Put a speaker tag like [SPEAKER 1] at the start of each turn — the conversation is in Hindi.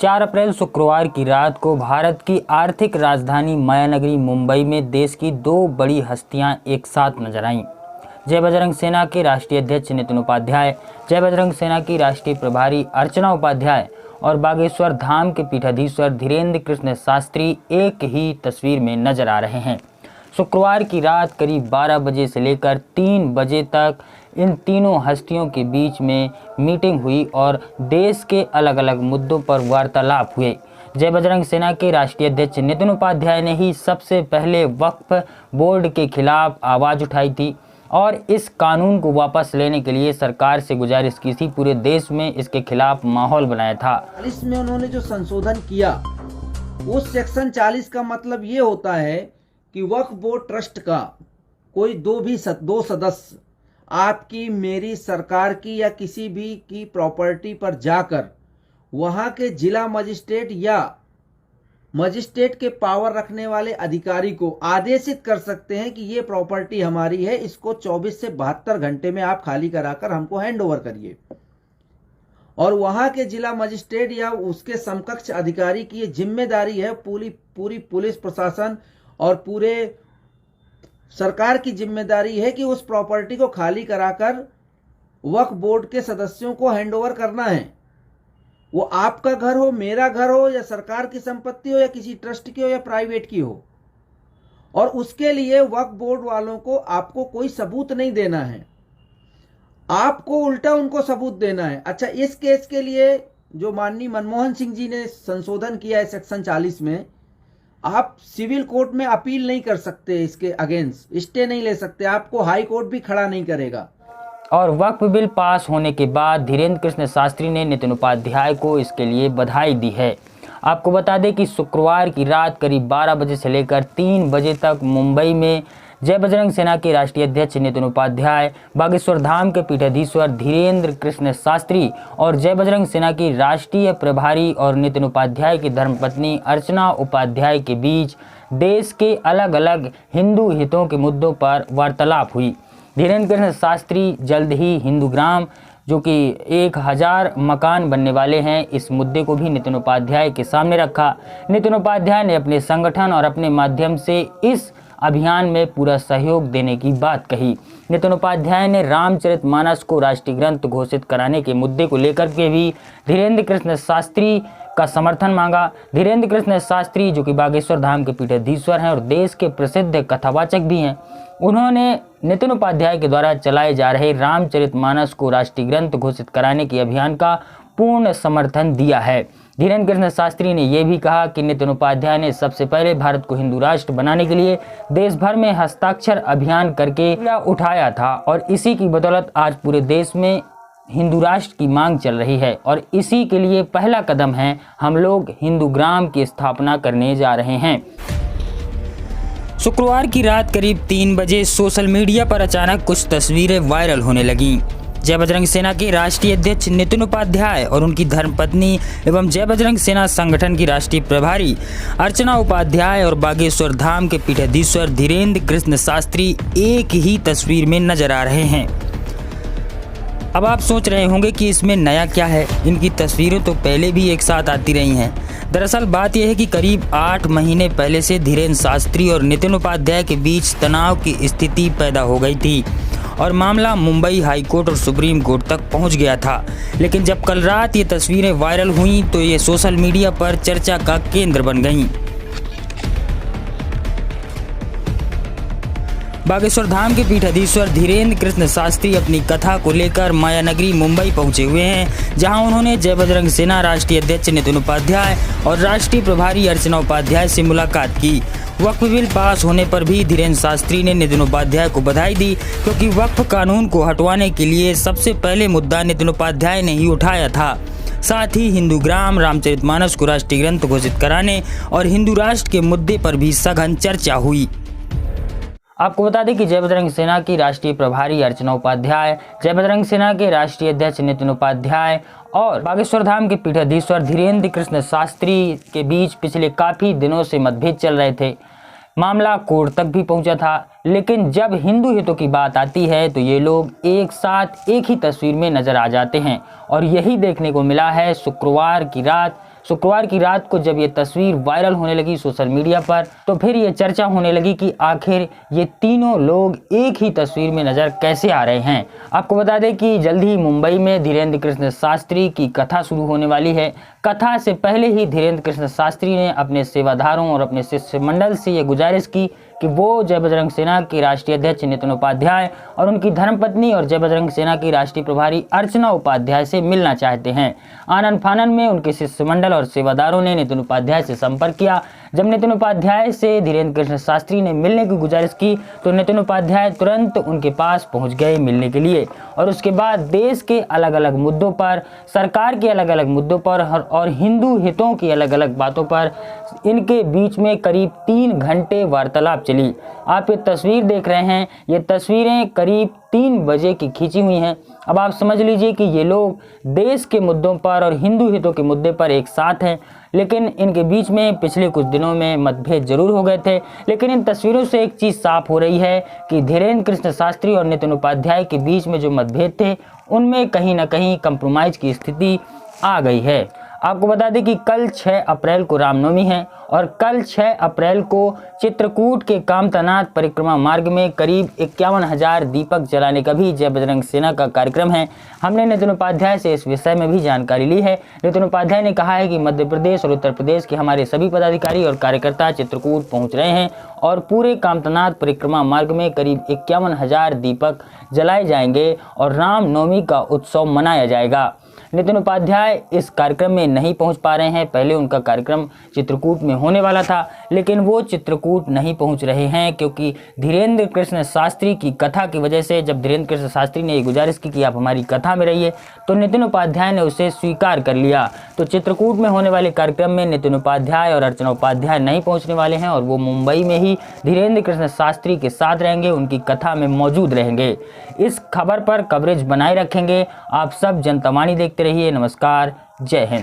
[SPEAKER 1] 4 अप्रैल शुक्रवार की रात को भारत की आर्थिक राजधानी मायानगरी मुंबई में देश की 2 बड़ी हस्तियां एक साथ नजर आईं। जय बजरंग सेना के राष्ट्रीय अध्यक्ष नितिन उपाध्याय, जय बजरंग सेना की राष्ट्रीय प्रभारी अर्चना उपाध्याय और बागेश्वर धाम के पीठाधीश्वर धीरेन्द्र कृष्ण शास्त्री एक ही तस्वीर में नजर आ रहे हैं। शुक्रवार की रात करीब 12 बजे से लेकर 3 बजे तक इन तीनों हस्तियों के बीच में मीटिंग हुई और देश के अलग अलग मुद्दों पर वार्तालाप हुए। जय बजरंग सेना के राष्ट्रीय अध्यक्ष नितिन उपाध्याय ने ही सबसे पहले वक्फ बोर्ड के खिलाफ आवाज़ उठाई थी और इस कानून को वापस लेने के लिए सरकार से गुजारिश की थी। पूरे देश में इसके खिलाफ माहौल बनाया था।
[SPEAKER 2] 40 में उन्होंने जो संशोधन किया, उस सेक्शन 40 का मतलब ये होता है कि वक्फ बोर्ड ट्रस्ट का कोई दो सदस्य आपकी, मेरी, सरकार की या किसी भी की प्रॉपर्टी पर जाकर वहां के जिला मजिस्ट्रेट या मजिस्ट्रेट के पावर रखने वाले अधिकारी को आदेशित कर सकते हैं कि ये प्रॉपर्टी हमारी है, इसको 24 से 72 घंटे में आप खाली कराकर हमको हैंड ओवर करिए। और वहां के जिला मजिस्ट्रेट या उसके समकक्ष अधिकारी की ये जिम्मेदारी है, पूरी पुलिस प्रशासन और पूरे सरकार की जिम्मेदारी है कि उस प्रॉपर्टी को खाली कराकर वक्फ बोर्ड के सदस्यों को हैंडओवर करना है। वो आपका घर हो, मेरा घर हो, या सरकार की संपत्ति हो, या किसी ट्रस्ट की हो, या प्राइवेट की हो। और उसके लिए वक्फ बोर्ड वालों को आपको कोई सबूत नहीं देना है, आपको उल्टा उनको सबूत देना है। अच्छा, इस केस के लिए जो माननीय मनमोहन सिंह जी ने संशोधन किया है सेक्शन 40 में, आप सिविल कोर्ट में अपील नहीं कर सकते, इसके अगेंस्ट स्टे नहीं ले सकते, आपको हाई कोर्ट भी खड़ा नहीं करेगा।
[SPEAKER 1] और वक्फ बिल पास होने के बाद धीरेन्द्र कृष्ण शास्त्री ने नितिन उपाध्याय को इसके लिए बधाई दी है। आपको बता दें कि शुक्रवार की रात करीब 12 बजे से लेकर 3 बजे तक मुंबई में जय बजरंग सेना के राष्ट्रीय अध्यक्ष नितिन उपाध्याय, बागेश्वर धाम के पीठाधीश्वर धीरेन्द्र कृष्ण शास्त्री और जय बजरंग सेना की राष्ट्रीय प्रभारी और नितिन उपाध्याय की धर्मपत्नी अर्चना उपाध्याय के बीच देश के अलग अलग हिंदू हितों के मुद्दों पर वार्तालाप हुई। धीरेन्द्र कृष्ण शास्त्री जल्द ही हिंदू ग्राम, जो कि 1000 मकान बनने वाले हैं, इस मुद्दे को भी नितिन उपाध्याय के सामने रखा। नितिन उपाध्याय ने अपने संगठन और अपने माध्यम से इस अभियान में पूरा सहयोग देने की बात कही। नितिन उपाध्याय ने रामचरितमानस को राष्ट्रीय ग्रंथ घोषित कराने के मुद्दे को लेकर के भी धीरेन्द्र कृष्ण शास्त्री का समर्थन मांगा। धीरेन्द्र कृष्ण शास्त्री, जो कि बागेश्वर धाम के पीठाधीश्वर हैं और देश के प्रसिद्ध कथावाचक भी हैं, उन्होंने नितिन उपाध्याय के द्वारा चलाए जा रहे रामचरितमानस को राष्ट्रीय ग्रंथ घोषित कराने के अभियान का पूर्ण समर्थन दिया है। धीरेन्द्र कृष्ण शास्त्री ने यह भी कहा कि नितिन उपाध्याय ने सबसे पहले भारत को हिंदू राष्ट्र बनाने के लिए देश भर में हस्ताक्षर अभियान करके उठाया था और इसी की बदौलत आज पूरे देश में हिंदू राष्ट्र की मांग चल रही है और इसी के लिए पहला कदम है, हम लोग हिंदू ग्राम की स्थापना करने जा रहे हैं। शुक्रवार की रात करीब 3 बजे सोशल मीडिया पर अचानक कुछ तस्वीरें वायरल होने लगीं। जय बजरंग सेना के राष्ट्रीय अध्यक्ष नितिन उपाध्याय और उनकी धर्मपत्नी एवं जय बजरंग सेना संगठन की राष्ट्रीय प्रभारी अर्चना उपाध्याय और बागेश्वर धाम के पीठाधीश्वर धीरेन्द्र कृष्ण शास्त्री एक ही तस्वीर में नजर आ रहे हैं। अब आप सोच रहे होंगे कि इसमें नया क्या है, इनकी तस्वीरें तो पहले भी एक साथ आती रही हैं। दरअसल बात यह है कि करीब 8 महीने पहले से धीरेन्द्र शास्त्री और नितिन उपाध्याय के बीच तनाव की स्थिति पैदा हो गई थी और मामला मुंबई हाई कोर्ट और सुप्रीम कोर्ट तक पहुंच गया था। लेकिन जब कल रात ये तस्वीरें वायरल हुई तो ये सोशल मीडिया पर चर्चा का केंद्र बन गईं। बागेश्वर धाम के पीठाधीश्वर धीरेन्द्र कृष्ण शास्त्री अपनी कथा को लेकर मायानगरी मुंबई पहुंचे हुए हैं, जहां उन्होंने जय बजरंग सेना राष्ट्रीय अध्यक्ष नितिन उपाध्याय और राष्ट्रीय प्रभारी अर्चना उपाध्याय से मुलाकात की। वक्फ बिल पास होने पर भी धीरेन्द्र शास्त्री ने नितिन उपाध्याय को बधाई दी, क्योंकि वक्फ कानून को हटवाने के लिए सबसे पहले मुद्दा नितिन उपाध्याय ने ही उठाया था। साथ ही हिंदू ग्राम, रामचरितमानस को राष्ट्रीय ग्रंथ घोषित कराने और हिंदू राष्ट्र के मुद्दे पर भी सघन चर्चा हुई। आपको बता दें कि जय बजरंग सेना की राष्ट्रीय प्रभारी अर्चना उपाध्याय, जय बजरंग सेना के राष्ट्रीय अध्यक्ष नितिन उपाध्याय और बागेश्वर धाम के पीठाधीश्वर धीरेन्द्र कृष्ण शास्त्री के बीच पिछले काफ़ी दिनों से मतभेद चल रहे थे। मामला कोर्ट तक भी पहुंचा था, लेकिन जब हिंदू हितों की बात आती है तो ये लोग एक साथ एक ही तस्वीर में नजर आ जाते हैं और यही देखने को मिला है शुक्रवार की रात शुक्रवार की रात को जब ये तस्वीर वायरल होने लगी सोशल मीडिया पर, तो फिर ये चर्चा होने लगी कि आखिर ये तीनों लोग एक ही तस्वीर में नजर कैसे आ रहे हैं। आपको बता दें कि जल्द ही मुंबई में धीरेन्द्र कृष्ण शास्त्री की कथा शुरू होने वाली है। कथा से पहले ही धीरेन्द्र कृष्ण शास्त्री ने अपने सेवादारों और अपने शिष्य मंडल से ये गुजारिश की कि वो जय बजरंग सेना के राष्ट्रीय अध्यक्ष नितिन उपाध्याय और उनकी धर्मपत्नी और जय बजरंग सेना की राष्ट्रीय प्रभारी अर्चना उपाध्याय से मिलना चाहते हैं। आनन फानन में उनके शिष्य मंडल और सेवादारों ने नितिन उपाध्याय से संपर्क किया। जब नितिन उपाध्याय से धीरेन्द्र कृष्ण शास्त्री ने मिलने की गुजारिश की तो नितिन उपाध्याय तुरंत उनके पास पहुंच गए मिलने के लिए, और उसके बाद देश के अलग अलग मुद्दों पर, सरकार के अलग अलग मुद्दों पर और हिंदू हितों की अलग अलग बातों पर इनके बीच में करीब 3 घंटे वार्तालाप चली। आप ये तस्वीर देख रहे हैं, ये तस्वीरें करीब 3 बजे की खींची हुई हैं। अब आप समझ लीजिए कि ये लोग देश के मुद्दों पर और हिंदू हितों के मुद्दे पर एक साथ हैं, लेकिन इनके बीच में पिछले कुछ दिनों में मतभेद जरूर हो गए थे। लेकिन इन तस्वीरों से एक चीज़ साफ हो रही है कि धीरेन्द्र कृष्ण शास्त्री और नितिन उपाध्याय के बीच में जो मतभेद थे उनमें कहीं ना कहीं कंप्रोमाइज़ की स्थिति आ गई है। आपको बता दें कि कल 6 अप्रैल को रामनवमी है और कल 6 अप्रैल को चित्रकूट के कामतानाथ परिक्रमा मार्ग में करीब 51,000 दीपक जलाने का भी जय बजरंग सेना का कार्यक्रम है। हमने नितिन उपाध्याय से इस विषय में भी जानकारी ली है। नितिन उपाध्याय ने कहा है कि मध्य प्रदेश और उत्तर प्रदेश के हमारे सभी पदाधिकारी और कार्यकर्ता चित्रकूट पहुंच रहे हैं और पूरे कामतानाथ परिक्रमा मार्ग में करीब 51,000 दीपक जलाए जाएंगे और रामनवमी का उत्सव मनाया जाएगा। नितिन उपाध्याय इस कार्यक्रम में नहीं पहुंच पा रहे हैं। पहले उनका कार्यक्रम चित्रकूट में होने वाला था, लेकिन वो चित्रकूट नहीं पहुंच रहे हैं क्योंकि धीरेन्द्र कृष्ण शास्त्री की कथा की वजह से जब धीरेन्द्र कृष्ण शास्त्री ने ये गुजारिश की कि आप हमारी कथा में रहिए, तो नितिन उपाध्याय ने उसे स्वीकार कर लिया। तो चित्रकूट में होने वाले कार्यक्रम में नितिन उपाध्याय और अर्चना उपाध्याय नहीं पहुँचने वाले हैं और वो मुंबई में ही धीरेन्द्र कृष्ण शास्त्री के साथ रहेंगे, उनकी कथा में मौजूद रहेंगे। इस खबर पर कवरेज बनाए रखेंगे। आप सब जनता वाणी देखते रहिए। नमस्कार, जय हिंद।